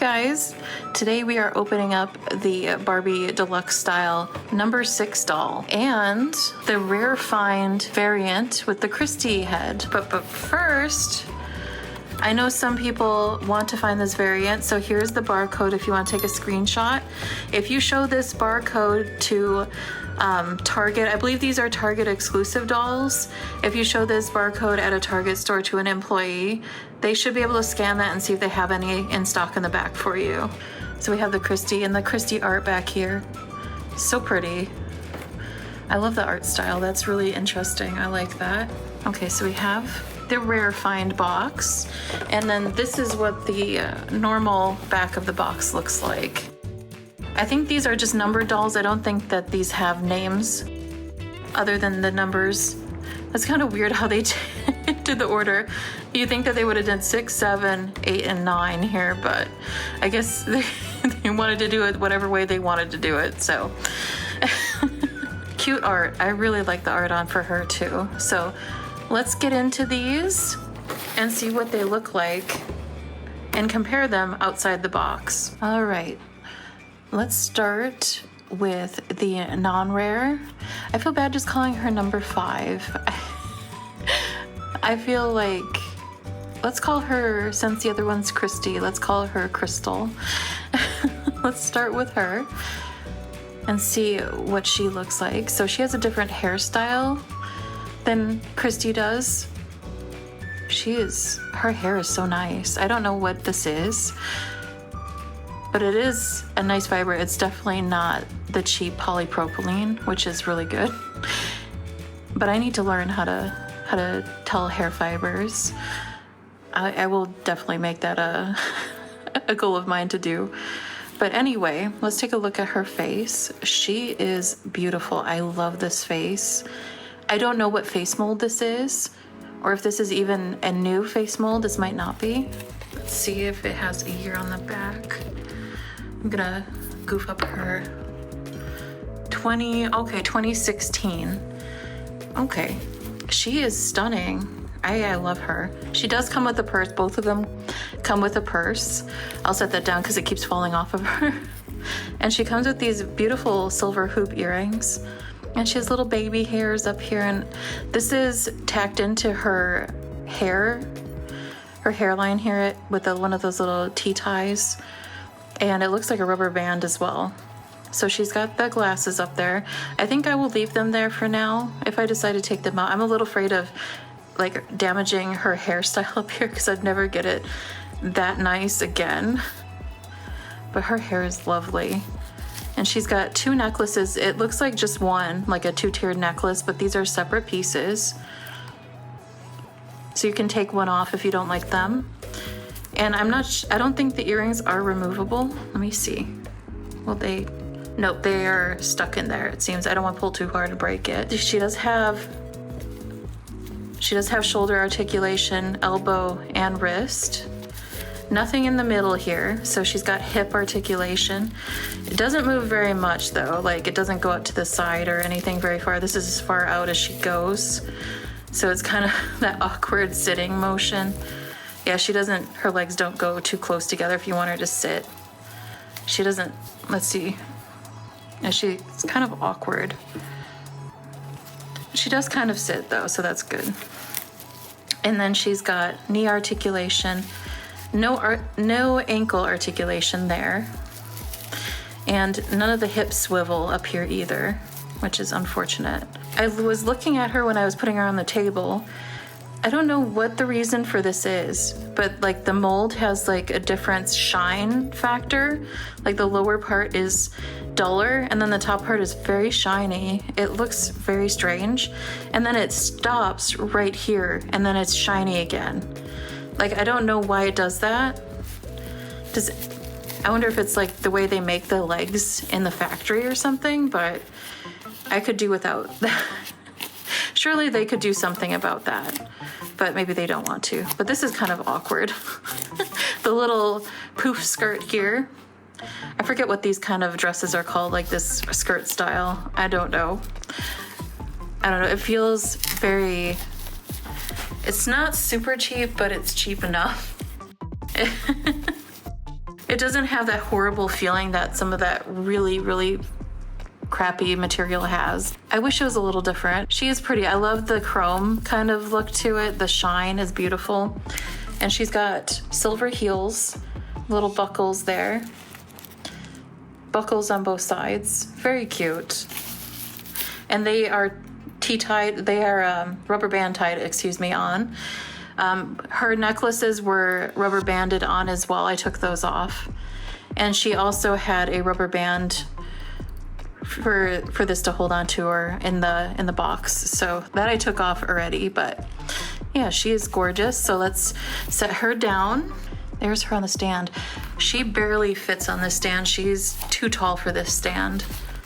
guys, today we are opening up the Barbie Deluxe style number 6 doll and the rare find variant with the Christie head. But first, I know some people want to find this variant, so here's the barcode if you want to take a screenshot. If you show this barcode to Target, I believe these are Target exclusive dolls. If you show this barcode at a Target store to an employee, they should be able to scan that and see if they have any in stock in the back for you. So we have the Christie and the Christie art back here. So pretty. I love the art style. That's really interesting. I like that. Okay, so we have the rare find box, and then this is what the normal back of the box looks like. I think these are just numbered dolls. I don't think that these have names other than the numbers. That's kind of weird how they did the order. You think that they would have done 6, 7, 8, and 9 here, but I guess they wanted to do it whatever way they wanted to do it, so. Cute art. I really like the art on for her too. So let's get into these and see what they look like and compare them outside the box. All right. Let's start with the non-rare. I feel bad just calling her number 5. I feel like, let's call her, since the other one's Christie, let's call her Crystal. Let's start with her and see what she looks like. So she has a different hairstyle than Christie does. Her hair is so nice. I don't know what this is, but it is a nice fiber. It's definitely not the cheap polypropylene, which is really good. But I need to learn how to tell hair fibers. I will definitely make that a goal of mine to do. But anyway, let's take a look at her face. She is beautiful. I love this face. I don't know what face mold this is, or if this is even a new face mold. This might not be. Let's see if it has a year on the back. I'm gonna goof up her 2016. Okay, she is stunning. I love her. She does come with a purse. Both of them come with a purse. I'll set that down because it keeps falling off of her. And she comes with these beautiful silver hoop earrings. And she has little baby hairs up here. And this is tacked into her hair, her hairline here with one of those little T-ties. And it looks like a rubber band as well. So she's got the glasses up there. I think I will leave them there for now if I decide to take them out. I'm a little afraid of like damaging her hairstyle up here because I'd never get it that nice again. But her hair is lovely. And she's got 2 necklaces. It looks like just one, like a 2-tiered necklace, but these are separate pieces. So you can take one off if you don't like them. And I don't think the earrings are removable. Let me see. Nope, they are stuck in there, it seems. I don't want to pull too hard to break it. She does have shoulder articulation, elbow, and wrist. Nothing in the middle here, so she's got hip articulation. It doesn't move very much though, like it doesn't go out to the side or anything very far. This is as far out as she goes. So it's kind of that awkward sitting motion. Yeah, her legs don't go too close together if you want her to sit. She doesn't, let's see. Yeah, it's kind of awkward. She does kind of sit though, so that's good. And then she's got knee articulation, no ankle articulation there. And none of the hips swivel up here either, which is unfortunate. I was looking at her when I was putting her on the table. I don't know what the reason for this is, but like the mold has like a different shine factor. Like the lower part is duller and then the top part is very shiny. It looks very strange. And then it stops right here and then it's shiny again. Like I don't know why it does that. I wonder if it's like the way they make the legs in the factory or something, but I could do without that. Surely they could do something about that, but maybe they don't want to. But this is kind of awkward. The little poof skirt here. I forget what these kind of dresses are called, like this skirt style. I don't know. It feels very, it's not super cheap, but it's cheap enough. It doesn't have that horrible feeling that some of that really, really crappy material has. I wish it was a little different. She is pretty. I love the chrome kind of look to it. The shine is beautiful. And she's got silver heels, little buckles there. Buckles on both sides. Very cute. And they are T-tied. They are rubber band tied, on. Her necklaces were rubber banded on as well. I took those off. And she also had a rubber band for this to hold on to her in the box. So that I took off already, but yeah, she is gorgeous. So let's set her down. There's her on the stand. She barely fits on this stand. She's too tall for this stand.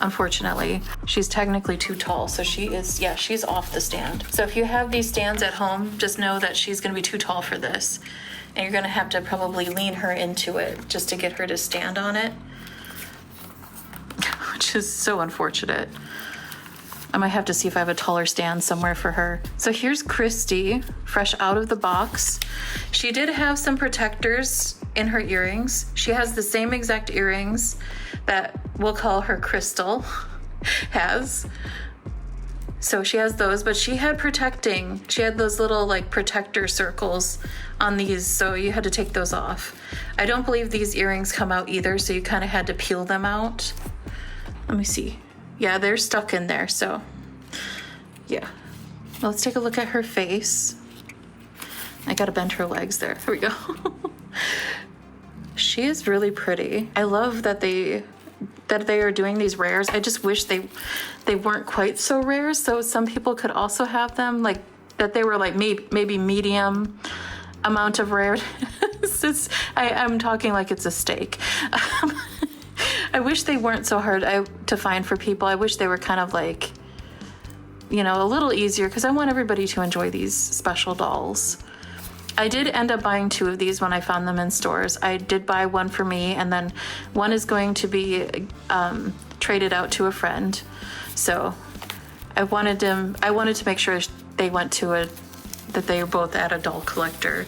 Unfortunately, she's technically too tall. So she's off the stand. So if you have these stands at home, just know that she's going to be too tall for this. And you're going to have to probably lean her into it just to get her to stand on it. Which is so unfortunate. I might have to see if I have a taller stand somewhere for her. So here's Christie, fresh out of the box. She did have some protectors in her earrings. She has the same exact earrings that we'll call her Crystal has. So she has those, but she had those little like protector circles on these, so you had to take those off. I don't believe these earrings come out either, so you kind of had to peel them out. Let me see. Yeah, they're stuck in there, so yeah. Let's take a look at her face. I gotta bend her legs there. There we go. She is really pretty. I love that they are doing these rares. I just wish they weren't quite so rare, so some people could also have them, like that they were like maybe medium amount of rareness. I'm talking like it's a steak. I wish they weren't so hard to find for people. I wish they were kind of like, a little easier, because I want everybody to enjoy these special dolls. I did end up buying 2 of these when I found them in stores. I did buy one for me, and then one is going to be traded out to a friend. So I wanted to make sure they went to that they were both at a doll collector.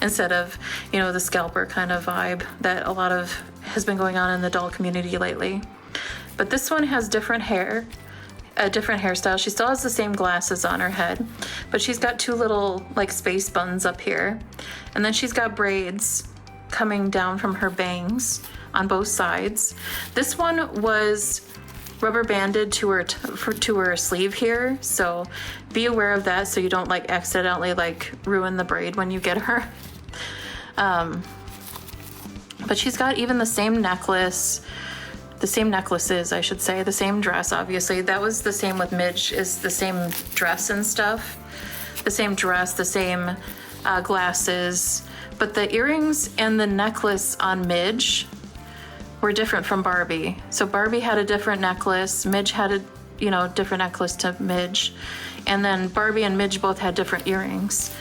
Instead of, the scalper kind of vibe that a lot of has been going on in the doll community lately. But this one has different hair, a different hairstyle. She still has the same glasses on her head, but she's got 2 little like space buns up here. And then she's got braids coming down from her bangs on both sides. This one was rubber banded to her sleeve here, so be aware of that so you don't like accidentally like ruin the braid when you get her. But she's got even the same necklaces, I should say, the same dress, obviously. That was the same with Midge, is the same dress and stuff. The same dress, the same glasses. But the earrings and the necklace on Midge were different from Barbie. So Barbie had a different necklace. Midge had a different necklace to Midge. And then Barbie and Midge both had different earrings.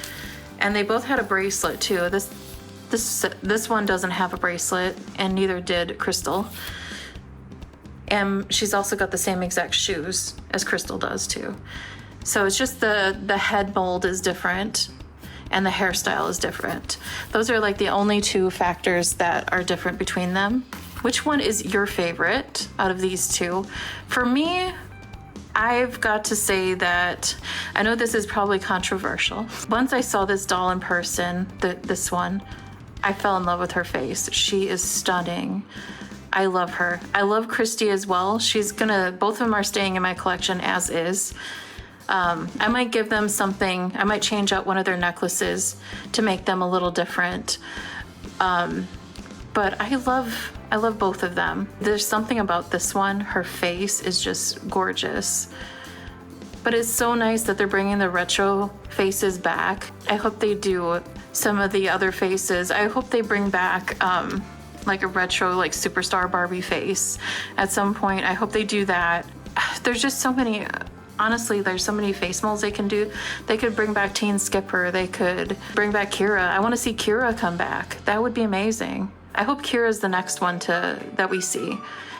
And they both had a bracelet too. This one doesn't have a bracelet, and neither did Crystal. And she's also got the same exact shoes as Crystal does too. So it's just the head mold is different and the hairstyle is different. Those are like the only 2 factors that are different between them. Which one is your favorite out of these 2? For me, I've got to say that I know this is probably controversial. Once I saw this doll in person, this one, I fell in love with her face. She is stunning. I love her. I love Christie as well. Both of them are staying in my collection as is. I might give them something. I might change out one of their necklaces to make them a little different. But I love both of them. There's something about this one. Her face is just gorgeous. But it's so nice that they're bringing the retro faces back. I hope they do some of the other faces. I hope they bring back like a retro like superstar Barbie face at some point. I hope they do that. There's just so many, honestly, there's so many face molds they can do. They could bring back Teen Skipper. They could bring back Kira. I want to see Kira come back. That would be amazing. I hope Kira's the next one that we see.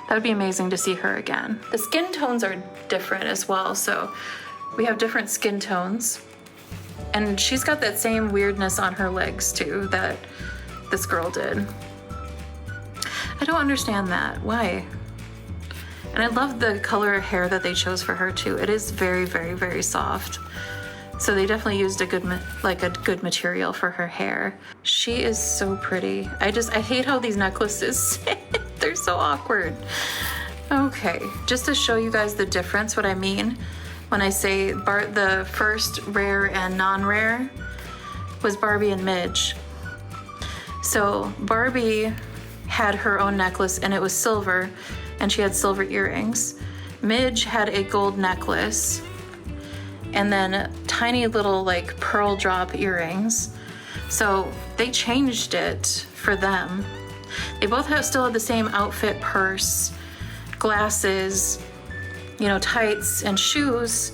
That would be amazing to see her again. The skin tones are different as well, so we have different skin tones. And she's got that same weirdness on her legs too, that this girl did. I don't understand that. Why? And I love the color hair that they chose for her too. It is very, very, very soft. So they definitely used a good material for her hair. She is so pretty. I hate how these necklaces sit. They're so awkward. Okay, just to show you guys the difference, what I mean when I say the first rare and non-rare was Barbie and Midge. So Barbie had her own necklace and it was silver, and she had silver earrings. Midge had a gold necklace and then tiny little like pearl drop earrings. So they changed it for them. They both still had the same outfit, purse, glasses, you know, tights and shoes,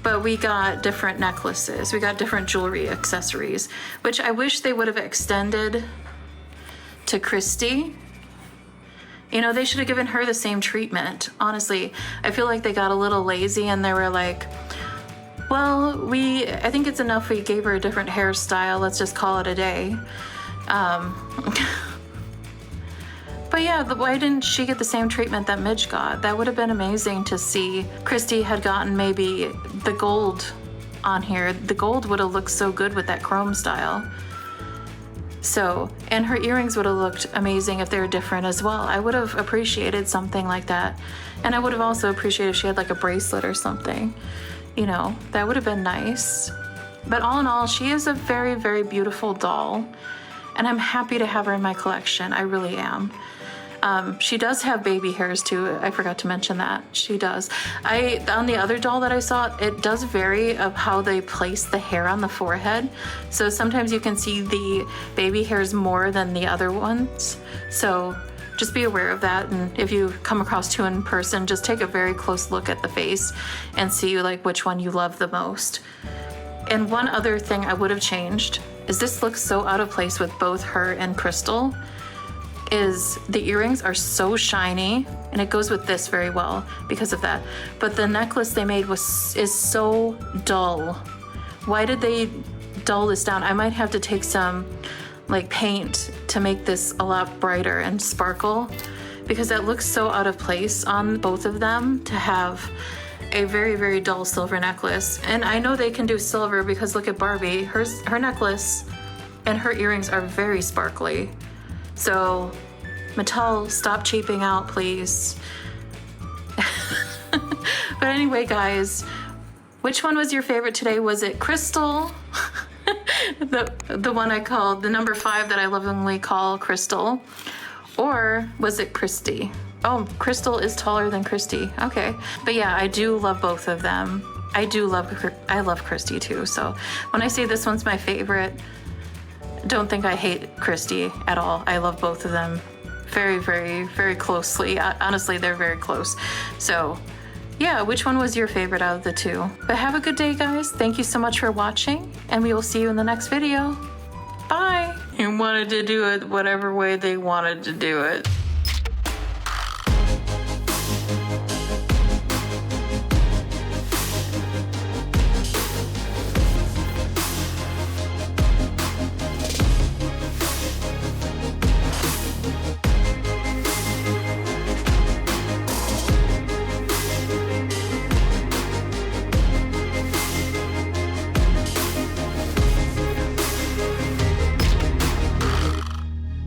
but we got different necklaces. We got different jewelry accessories, which I wish they would have extended to Christie. You know, they should have given her the same treatment. Honestly, I feel like they got a little lazy and they were like, well, I think it's enough we gave her a different hairstyle. Let's just call it a day. But yeah, why didn't she get the same treatment that Midge got? That would have been amazing to see. Christie had gotten maybe the gold on here. The gold would have looked so good with that chrome style. So, and her earrings would have looked amazing if they were different as well. I would have appreciated something like that. And I would have also appreciated if she had like a bracelet or something. You know, that would have been nice. But all in all, she is a very, very beautiful doll. And I'm happy to have her in my collection. I really am. She does have baby hairs too. I forgot to mention that. She does. On the other doll that I saw, it does vary of how they place the hair on the forehead. So sometimes you can see the baby hairs more than the other ones. So just be aware of that. And if you come across two in person, just take a very close look at the face and see like which one you love the most. And one other thing I would have changed is this looks so out of place with both her and Crystal. Is the earrings are so shiny, and it goes with this very well because of that. But the necklace they made is so dull. Why did they dull this down? I might have to take some like paint to make this a lot brighter and sparkle, because that looks so out of place on both of them to have a very, very dull silver necklace. And I know they can do silver because look at Barbie, her necklace and her earrings are very sparkly. So Mattel, stop cheaping out, please. But anyway, guys, which one was your favorite today? Was it Crystal? the one I called, the number 5 that I lovingly call Crystal? Or was it Christie? Oh, Crystal is taller than Christie. Okay. But yeah, I do love both of them. I love Christie too. So when I say this one's my favorite, don't think I hate Christie at all. I love both of them very, very, very closely. Honestly, they're very close. So yeah, which one was your favorite out of the two? But have a good day, guys. Thank you so much for watching, and we will see you in the next video. Bye. You wanted to do it whatever way they wanted to do it.